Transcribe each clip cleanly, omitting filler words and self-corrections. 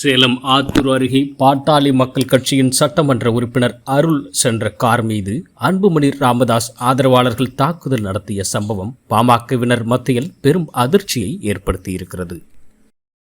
சேலம் ஆத்தூர் அருகே பாட்டாளி மக்கள் கட்சியின் சட்டமன்ற உறுப்பினர் அருள் சென்ற கார் மீது அன்புமணி ராமதாஸ் ஆதரவாளர்கள் தாக்குதல் நடத்திய சம்பவம் பாமகவினர் மத்தியில் பெரும் அதிர்ச்சியை ஏற்படுத்தியிருக்கிறது.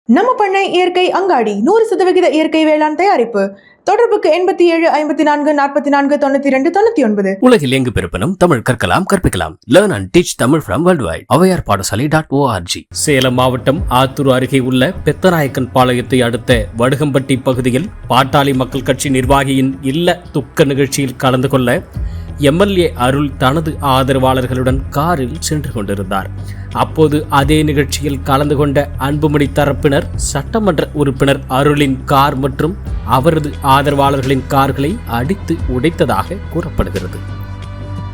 நம்ம பண்ணை இயற்கை அங்காடி 100% இயற்கை வேளாண் தயாரிப்பு. தொடர்புக்கு 87 54 44 92 99. உலகில் எங்கு பிறப்பினும் தமிழ் கற்கலாம் கற்பிக்கலாம். Learn and teach Tamil from worldwide. அவையார் பாடசாலை.org. சேலம் மாவட்டம் ஆத்தூர் அருகே உள்ள பெத்தநாயக்கன் பாளையத்தை அடுத்த வடுகம்பட்டி பகுதியில் பாட்டாளி மக்கள் கட்சி நிர்வாகியின் இல்ல துக்க நிகழ்ச்சியில் கலந்து கொள்ள எம்எல்ஏ அருள் தனது ஆதரவாளர்களுடன் காரில் சென்று கொண்டிருந்தார். அப்போது அதே நிகழ்ச்சியில் கலந்து கொண்ட அன்புமணி தரப்பினர் சட்டமன்ற உறுப்பினர் அருளின் கார் மற்றும் அவரது ஆதரவாளர்களின் கார்களை அடித்து உடைத்ததாக கூறப்படுகிறது.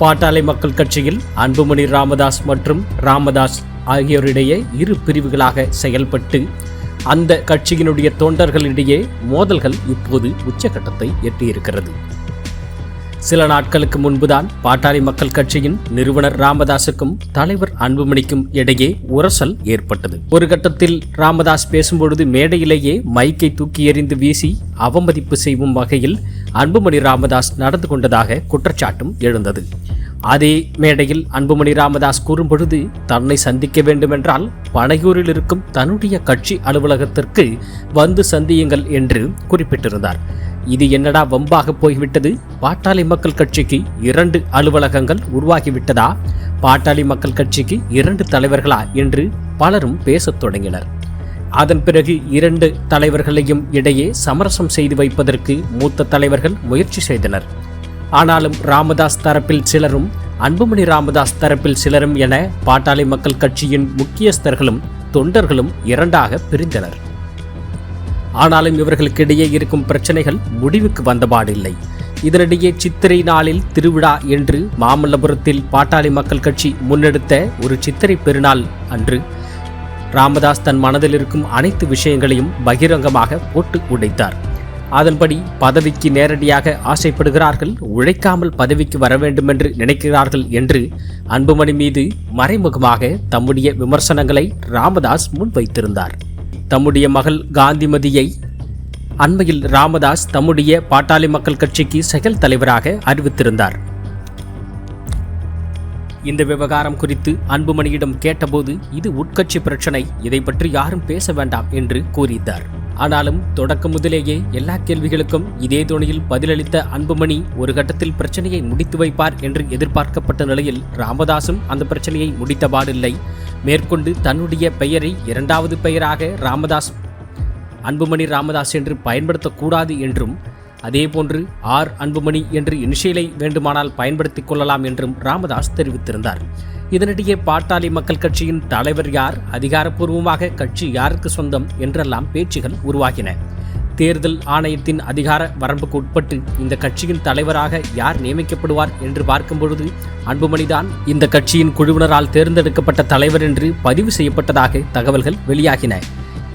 பாட்டாளி மக்கள் கட்சியில் அன்புமணி ராமதாஸ் மற்றும் ராமதாஸ் ஆகியோரிடையே இரு பிரிவுகளாக செயல்பட்டு அந்த கட்சியினுடைய தொண்டர்களிடையே மோதல்கள் இப்போது உச்சகட்டத்தை எட்டியிருக்கிறது. சில நாட்களுக்கு முன்புதான் பாட்டாளி மக்கள் கட்சியின் நிறுவனர் ராமதாசுக்கும் தலைவர் அன்புமணிக்கும் இடையே உரசல் ஏற்பட்டது. ஒரு கட்டத்தில் ராமதாஸ் பேசும்பொழுது மேடையிலேயே மைக்கை தூக்கி எறிந்து வீசி அவமதிப்பு செய்யும் வகையில் அன்புமணி ராமதாஸ் நடந்து கொண்டதாக குற்றச்சாட்டும் எழுந்தது. அதே மேடையில் அன்புமணி ராமதாஸ் கூறும்பொழுது தன்னை சந்திக்க வேண்டுமென்றால் பனையூரில் இருக்கும் தன்னுடைய கட்சி அலுவலகத்திற்கு வந்து சந்தியுங்கள் என்று குறிப்பிட்டிருந்தார். இது என்னடா வம்பாக போய்விட்டது? பாட்டாளி மக்கள் கட்சிக்கு 2 அலுவலகங்கள் உருவாகிவிட்டதா? பாட்டாளி மக்கள் கட்சிக்கு 2 தலைவர்களா என்று பலரும் பேசத் தொடங்கினர். அதன் பிறகு 2 தலைவர்களையும் இடையே சமரசம் செய்து வைப்பதற்கு மூத்த தலைவர்கள் முயற்சி செய்தனர். ஆனாலும் ராமதாஸ் தரப்பில் சிலரும் அன்புமணி ராமதாஸ் தரப்பில் சிலரும் என பாட்டாளி மக்கள் கட்சியின் முக்கியஸ்தர்களும் தொண்டர்களும் 2ஆக பிரிந்தனர். ஆனாலும் இவர்களுக்கிடையே இருக்கும் பிரச்சனைகள் முடிவுக்கு வந்தபாடில்லை. இதனிடையே சித்திரை நாளில் திருவிழா என்று மாமல்லபுரத்தில் பாட்டாளி மக்கள் கட்சி முன்னெடுத்த ஒரு சித்திரை பெருநாள் அன்று ராமதாஸ் தன் மனதில் இருக்கும் அனைத்து விஷயங்களையும் பகிரங்கமாக போட்டு உடைத்தார். அதன்படி பதவிக்கு நேரடியாக ஆசைப்படுகிறார்கள், உழைக்காமல் பதவிக்கு வர வேண்டும் என்று நினைக்கிறார்கள் என்று அன்புமணி மீது மறைமுகமாக தம்முடைய விமர்சனங்களை ராமதாஸ் முன்வைத்திருந்தார். தம்முடைய மகள் காந்திமதியை அண்மையில் ராமதாஸ் தம்முடைய பாட்டாளி மக்கள் கட்சிக்கு செயல் தலைவராக அறிவித்திருந்தார். இந்த விவகாரம் குறித்து அன்புமணியிடம் கேட்டபோது இது உட்கட்சி பிரச்சனை, இதை பற்றி யாரும் பேச வேண்டாம் என்று கூறினார். ஆனாலும் தொடக்க முதலேயே எல்லா கேள்விகளுக்கும் இதே தொனியில் பதிலளித்த அன்புமணி ஒரு கட்டத்தில் பிரச்சனையை முடித்து வைப்பார் என்று எதிர்பார்க்கப்பட்ட நிலையில் ராமதாசும் அந்த பிரச்சனையை முடித்தபாடில்லை. மேற்கொண்டு தன்னுடைய பெயரை 2வது பெயராக அன்புமணி ராமதாஸ் என்று பயன்படுத்தக்கூடாது என்றும் அதேபோன்று அன்புமணி என்று இனிஷியலை வேண்டுமானால் பயன்படுத்திக் கொள்ளலாம் என்றும் ராமதாஸ் தெரிவித்திருந்தார். இதனிடையே பாட்டாளி மக்கள் கட்சியின் தலைவர் யார், அதிகாரப்பூர்வமாக கட்சி யாருக்கு சொந்தம் என்றெல்லாம் பேச்சுகள் உருவாகின. தேர்தல் ஆணையத்தின் அதிகார வரம்புக்கு உட்பட்டு இந்த கட்சியின் தலைவராக யார் நியமிக்கப்படுவார் என்று பார்க்கும் பொழுது அன்புமணிதான் இந்த கட்சியின் குழுவினரால் தேர்ந்தெடுக்கப்பட்ட தலைவர் என்று பதிவு செய்யப்பட்டதாக தகவல்கள் வெளியாகின.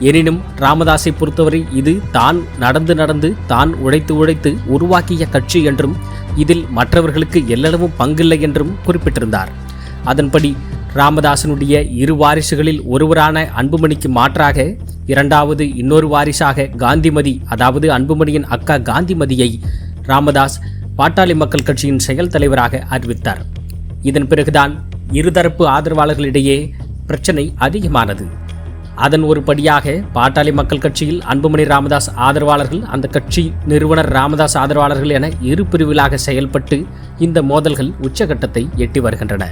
எனினும் ராமதாஸை பொறுத்தவரை இது தான் நடந்து தான் உழைத்து உருவாக்கிய கட்சி என்றும் இதில் மற்றவர்களுக்கு எல்லளவும் பங்கில்லை என்றும் குறிப்பிட்டிருந்தார். அதன்படி ராமதாசனுடைய 2 வாரிசுகளில் ஒருவரான அன்புமணிக்கு மாற்றாக 2வது இன்னொரு வாரிசாக காந்திமதி, அதாவது அன்புமணியின் அக்கா காந்திமதியை ராமதாஸ் பாட்டாளி மக்கள் கட்சியின் செயல் தலைவராக அறிவித்தார். இதன் பிறகுதான் இருதரப்பு ஆதரவாளர்களிடையே பிரச்சனை அதிகமானது. அதன் ஒரு படியாக பாட்டாளி மக்கள் கட்சியில் அன்புமணி ராமதாஸ் ஆதரவாளர்கள், அந்த கட்சி நிறுவனர் ராமதாஸ் ஆதரவாளர்கள் என 2 பிரிவுகளாக செயல்பட்டு இந்த மோதல்கள் உச்சகட்டத்தை எட்டி வருகின்றன.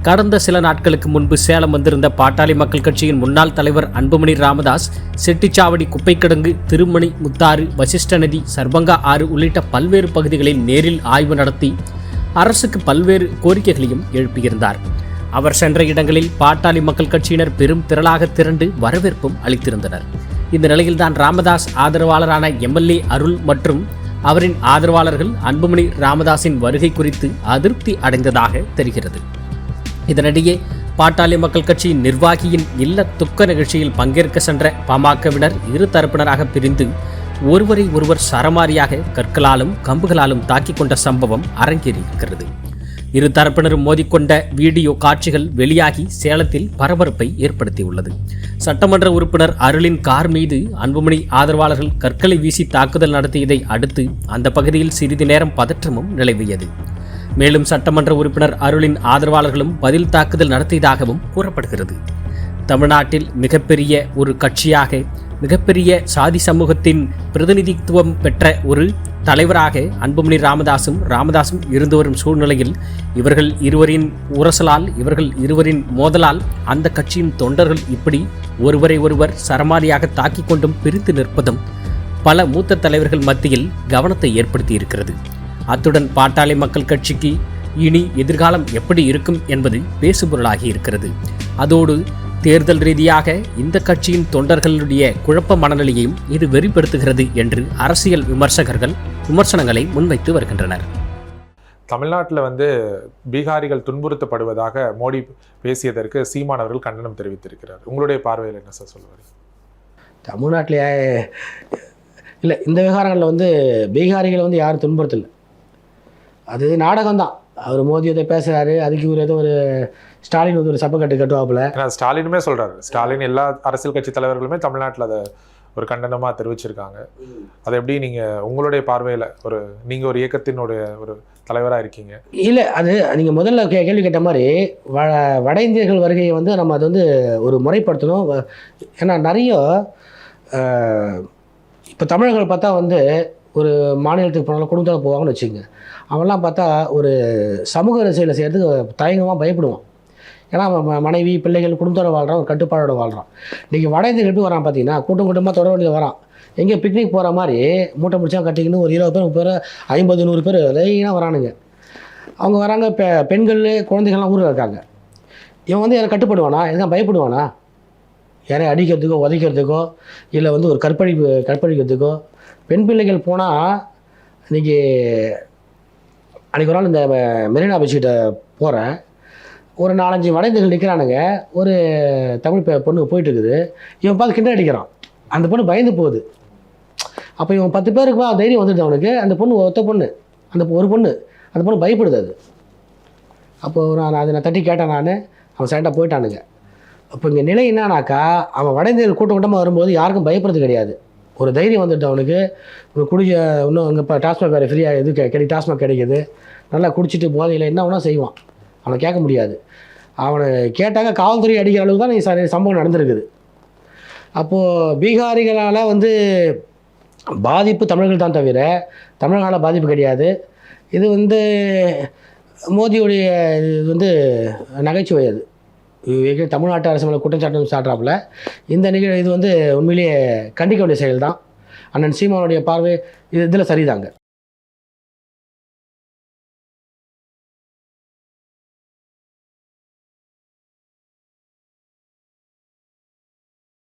கடந்த சில நாட்களுக்கு முன்பு சேலம் வந்திருந்த பாட்டாளி மக்கள் கட்சியின் முன்னாள் தலைவர் அன்புமணி ராமதாஸ் செட்டிச்சாவடி குப்பைக்கிடங்கு, திருமணி முத்தாறு, வசிஷ்ட நதி, சர்பங்கா ஆறு உள்ளிட்ட பல்வேறு பகுதிகளில் நேரில் ஆய்வு நடத்தி அரசுக்கு பல்வேறு கோரிக்கைகளையும் எழுப்பியிருந்தார். அவர் சென்ற இடங்களில் பாட்டாளி மக்கள் கட்சியினர் பெரும் திரளாக திரண்டு வரவேற்பும் அளித்திருந்தனர். இந்த நிலையில்தான் ராமதாஸ் ஆதரவாளரான எம்எல்ஏ அருள் மற்றும் அவரின் ஆதரவாளர்கள் அன்புமணி ராமதாஸின் வருகை குறித்து அதிருப்தி அடைந்ததாக தெரிகிறது. இதனிடையே பாட்டாளி மக்கள் கட்சியின் நிர்வாகியின் இல்ல துக்க நிகழ்ச்சியில் பங்கேற்க சென்ற பாமகவினர் 2 தரப்பினராக பிரிந்து ஒருவரை ஒருவர் சரமாரியாக கற்களாலும் கம்புகளாலும் தாக்கிக் கொண்ட சம்பவம் அரங்கேறியிருக்கிறது. இரு தரப்பினரும் மோதிக்கொண்ட வீடியோ காட்சிகள் வெளியாகி சேலத்தில் பரபரப்பை ஏற்படுத்தியுள்ளது. சட்டமன்ற உறுப்பினர் அருளின் கார் மீது அன்புமணி ஆதரவாளர்கள் கற்களை வீசி தாக்குதல் நடத்தியதை அடுத்து அந்த பகுதியில் சிறிது நேரம் பதற்றமும் நிலவியது. மேலும் சட்டமன்ற உறுப்பினர் அருளின் ஆதரவாளர்களும் பதில் தாக்குதல் நடத்தியதாகவும் கூறப்படுகிறது. தமிழ்நாட்டில் மிகப்பெரிய ஒரு கட்சியாக மிகப்பெரிய சாதி சமூகத்தின் பிரதிநிதித்துவம் பெற்ற ஒரு தலைவராக அன்புமணி ராமதாசும் இருந்து வரும் சூழ்நிலையில் இவர்கள் இருவரின் உரசலால் இவர்கள் இருவரின் மோதலால் அந்த கட்சியின் தொண்டர்கள் இப்படி ஒருவரை ஒருவர் சரமாரியாக தாக்கிக் கொண்டும் பிரித்து நிற்பதும் பல மூத்த தலைவர்கள் மத்தியில் கவனத்தை ஏற்படுத்தி இருக்கிறது. அத்துடன் பாட்டாளி மக்கள் கட்சிக்கு இனி எதிர்காலம் எப்படி இருக்கும் என்பது பேசுபொருளாகி இருக்கிறது. அதோடு தேர்தல் ரீதியாக இந்த கட்சியின் தொண்டர்களுடைய குழப்ப மனநிலையையும் இது வெளிப்படுத்துகிறது என்று அரசியல் விமர்சகர்கள் விமர்சனங்களை முன்வைத்து வருகின்றனர். தமிழ்நாட்டில் பீகாரிகள் துன்புறுத்தப்படுவதாக மோடி பேசியதற்கு சீமான் அவர்கள் கண்டனம் தெரிவித்திருக்கிறார். உங்களுடைய பார்வையில் என்ன சார் சொல்லுவார்? தமிழ்நாட்டிலேயே இல்லை, இந்த விவகாரங்களில் பீகாரிகளை யாரும் துன்புறுத்தலை. அது நாடகம்தான். அவர் மோடி இதை பேசுகிறாரு, அதுக்கு இவர் ஏதோ ஒரு ஸ்டாலின் ஒரு சப்பை கட்டுவாப்புல. ஏன்னா ஸ்டாலினுமே சொல்கிறாரு, ஸ்டாலின் எல்லா அரசியல் கட்சி தலைவர்களுமே தமிழ்நாட்டில் அதை ஒரு கண்டனமாக தெரிவிச்சிருக்காங்க. அதை எப்படி நீங்கள் உங்களுடைய பார்வையில் நீங்கள் ஒரு இயக்கத்தினுடைய ஒரு தலைவராக இருக்கீங்க? இல்லை, அது நீங்கள் முதல்ல கேள்வி கேட்ட மாதிரி வட இந்தியர்கள் வருகையை நம்ம அது ஒரு முறைப்படுத்தணும். ஏன்னா நிறைய இப்போ தமிழர்கள் பார்த்தா ஒரு மாநிலத்துக்கு போனாலும் குடும்பத்தோடு போவாங்கன்னு வச்சுக்கோங்க. அவன்லாம் பார்த்தா ஒரு சமூக அரசியலை செய்கிறதுக்கு தயங்கமாக பயப்படுவான். ஏன்னா அவன் மனைவி பிள்ளைகள் குடும்பத்தோடு வாழ்கிறான், ஒரு கட்டுப்பாடோடு வாழ்கிறான். இன்றைக்கி வட இந்தியர்கள் எப்படி வரான் பார்த்தீங்கன்னா, கூட்டமாக தொடர வேண்டியது வரான். எங்கேயோ பிக்னிக் போகிற மாதிரி மூட்டை முடிச்சா கட்டிக்கின்னு ஒரு 20 பேர் 30 பேர் 50-100 பேர் லைனாக வரானுங்க. அவங்க வராங்க, பெண்கள் குழந்தைகள்லாம் ஊரில் இருக்காங்க. இவன் யாரை கட்டுப்படுவானா? எதுவும் பயப்படுவானா? யாரையும் அடிக்கிறதுக்கோ உதைக்கிறதுக்கோ இல்லை ஒரு கற்பழிக்கிறதுக்கோ? பெண் பிள்ளைகள் போனால் இன்றைக்கி அன்றைக்கி ஒரு நாள் இந்த மெரினா பீச்சிட்ட போகிறேன், ஒரு 4-5 வட இந்தியர்கள் நிற்கிறானுங்க. ஒரு தமிழ் பொண்ணு போயிட்டு இருக்குது. இவன் பார்த்து கிண்டல் அடிக்கிறான். அந்த பொண்ணு பயந்து போகுது. அப்போ இவன் 10 பேருக்கு தைரியம் வந்துடுது அவனுக்கு. அந்த பொண்ணு ஒத்த பொண்ணு, ஒரு பொண்ணு, அந்த பொண்ணு பயப்படுது. அது அப்போது நான் தட்டி கேட்டேன். அவன் சைண்டாக போயிட்டானுங்க. அப்போ இங்கே நிலை என்னன்னாக்கா, அவன் வட இந்தியர்கள் கூட்டமாக வரும்போது யாருக்கும் பயப்படுறது கிடையாது. ஒரு தைரியம் வந்துட்டு அவனுக்கு. இன்னும் அங்கே இப்போ டாஸ்மாக் வேறு ஃப்ரீயாக டாஸ்மாக் கிடைக்கிது. நல்லா குடிச்சிட்டு போதையில் என்ன வேணால் செய்வான். அவனை கேட்க முடியாது. அவனை கேட்டாங்க காவல்துறை அடிக்கிற அளவுக்கு தான் நீ சம்பவம் நடந்திருக்குது. அப்போது பீகாரிகளால் பாதிப்பு தமிழர்கள் தான் தவிர தமிழர்களால் பாதிப்பு கிடையாது. இது மோடியுடைய இது நகைச்சுவை. அது தமிழ்நாட்டு அரசு மேலே குற்றச்சாட்டு சாட்டுறாப்புல. இந்த இது உண்மையிலேயே கண்டிக்க வேண்டிய செயல் தான். அண்ணன் சீமானுடைய பார்வை இதில் சரிதாங்க.